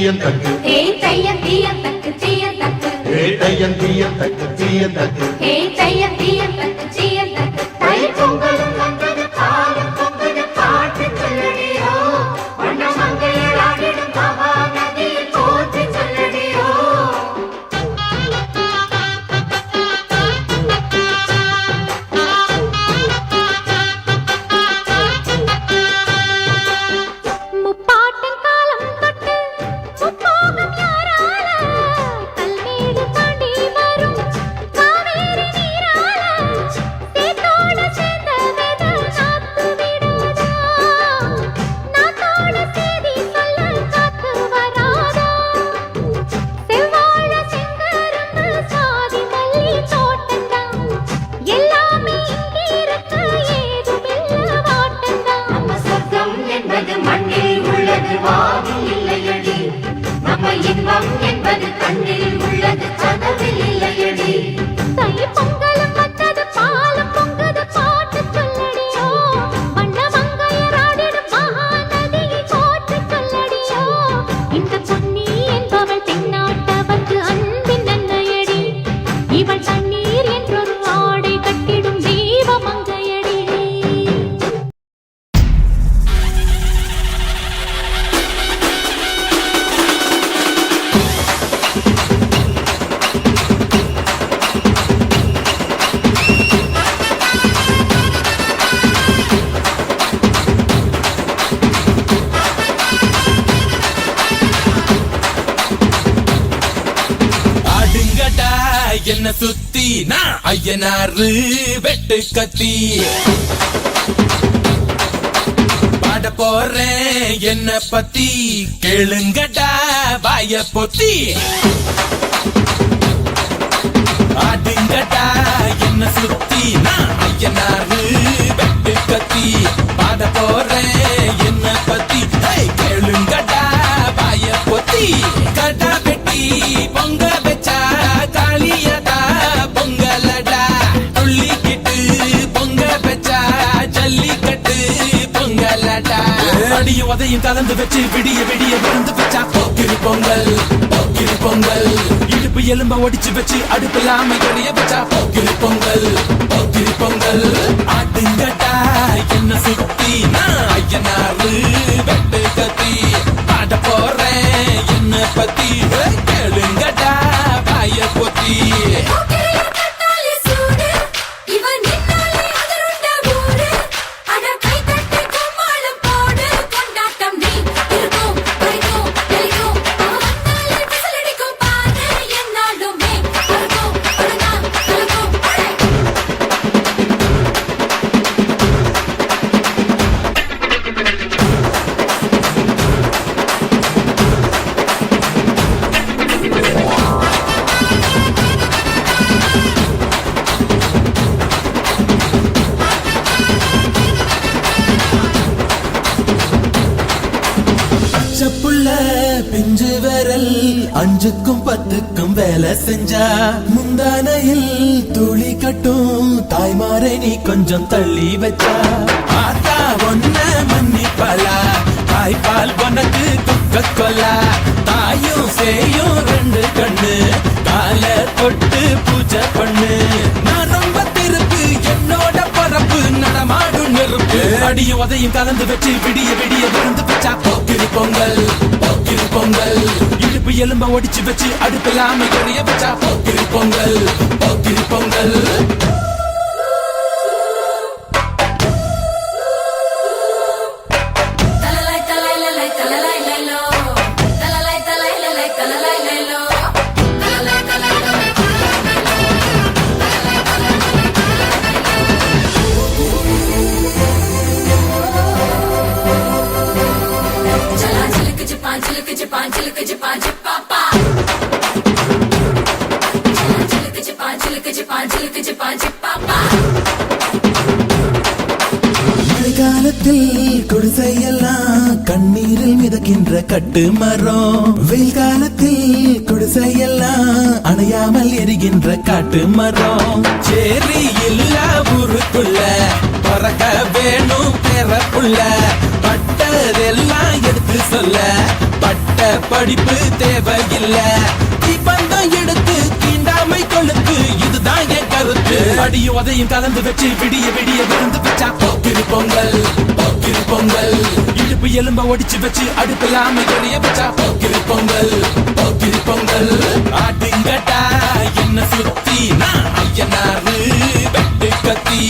தீயன் தக்கு ஹே தையன் தீயன் தக்கு தீயன் தக்கு ஹே தையன் தீயன் தக்கு தீயன் தக்கு ஹே தையன் தீயன் தக்கு தீயன் தக்கு தை பொங்கலும் வந்தது பாலும் பொங்குது பாட்டு சொல்லடியோ வண்ண மங்கையர் ஆடிடும் மகா நதியில் போற்றி சொல்லடியோ முப்பாட்டின் காலம் தொட்டு முப்போகம் யாரால கல்மேடு தாண்டி வரும் காவேரி நீரால சேத்தோடு சேர்ந்த வெத நாத்து விடாதா நாத்தோடு சேதி சொல்ல காத்து வராதா செவ்வாழ செங்கரும்பு சாதி மல்லி தோட்டந்தான் எல்லாமே இங்கிருக்க ஏதுமில்ல வாட்டந்தான் நம்ம சொர்க்கம் என்பது மண்ணில் உள்ளது வாவில் இல்லையடி நம்ம இன்பம் என்பது கண்ணில் உள்ளது கனவில் இல்லையடி தை பொங்கலும் வந்தது பாலும் பொங்குது பாட்டு சொல்லடியோ வண்ண மங்கையர் ஆடிடும் மகா நதியை போற்றி சொல்லடியோ இந்த பொன்னி என்பவள் தென்னாட்டவர்க்கு அன்பின் நன்மையடி இவள் தண்ணீர் என்றொரு ஆடை கட்டிடும் தெய்வ மங்கையடி ஆடுங்கடா என்ன சுத்தி நான் ஐயனாரு வெட்டு கத்தி பாட போறேன் என்ன பத்தி கேளுங்கடா வாய பொத்தி ஆடுங்கடா என்ன சுத்தி நான் ஐயனாரு வெட்டு கத்தி பாட போறேன் என்ன பத்தி கேளுங்கடா வாய பொத்தி கடா வெட்டி பொங்க வச்சா காளியடா பொங்கலடா துள்ளிக்கிட்டு பொங்க வச்சா ஜல்லிக்கட்டு பொங்கலடா அடியும் உதையும் கலந்து வச்சு விடிய விடிய விழுந்து வச்சா போக்கிரி பொங்கல் போக்கிரி பொங்கல் இடுப்பு எலும்ப ஒடிச்சு வச்சு அடுப்பில்லாம எடைய வச்சா போக்கிரி பொங்கல் போக்கிரி பொங்கல் ஆடுங்கடா என்ன சுத்தி நான் ஐயனாரு வெட்டு கத்தி பாட போறேன் என்ன பத்தி கேளுங்கடா வாய பொத்தி பிஞ்சு விரல் அஞ்சுக்கும் பத்துக்கும் வேலை செஞ்சா முந்தானையில் துளி கட்டும் தாய்மாரை நீ கொஞ்சம் தள்ளி வச்சா ஆத்தா ஒன்ன மன்னிப்பலா தாய்ப்பால் உனக்கு துக்க கொல்லா தாயும் சேயும் ரெண்டு கண்ணு கால தொட்டு பூஜை பண்ணு நான் ரொம்ப திருப்பு என்னோட பரப்பு நடமாடும் நெருப்பு அடியும் உதையும் கலந்து வச்சு விடிய விடிய விழுந்து வச்சா போக்கிரி பொங்கல் போக்கிரி பொங்கல் இடுப்பு எலும்ப ஒடிச்சு வச்சு அடுப்பில்லாம எரிய வச்சா போக்கிரி பொங்கல் போக்கிரி பொங்கல் மழைக்காலத்தில் குடிசையெல்லாம் கண்ணீரில் மிதக்கின்ற கட்டு மரம் வெயில் காலத்தில் குடிசையெல்லாம் அணையாமல் எரிகின்ற காட்டு மரம் சேரி இல்லா ஊருக்குள்ள பறக்க வேணும் பிறப்புள்ள பட்டதெல்லாம் எடுத்து சொல்ல பட்ட படிப்பு தேவையில்ல தீபந்தம் எடுத்து தீண்டாமை கொழுத்து இதுதான் என் கருத்து அடியும் உதையும் கலந்து வச்சு விடிய விடிய விழுந்து வச்சா போக்கிரி பொங்கல் போக்கிரி பொங்கல் இடுப்பு எலும்ப ஒடிச்சு வச்சு அடுப்பில்லாம எரிய வச்சா போக்கிரி பொங்கல் போக்கிரி பொங்கல் ஆட்டுங்கட்டா என்ன சுத்தி நான் ஐயனாரு வெட்டு கத்தி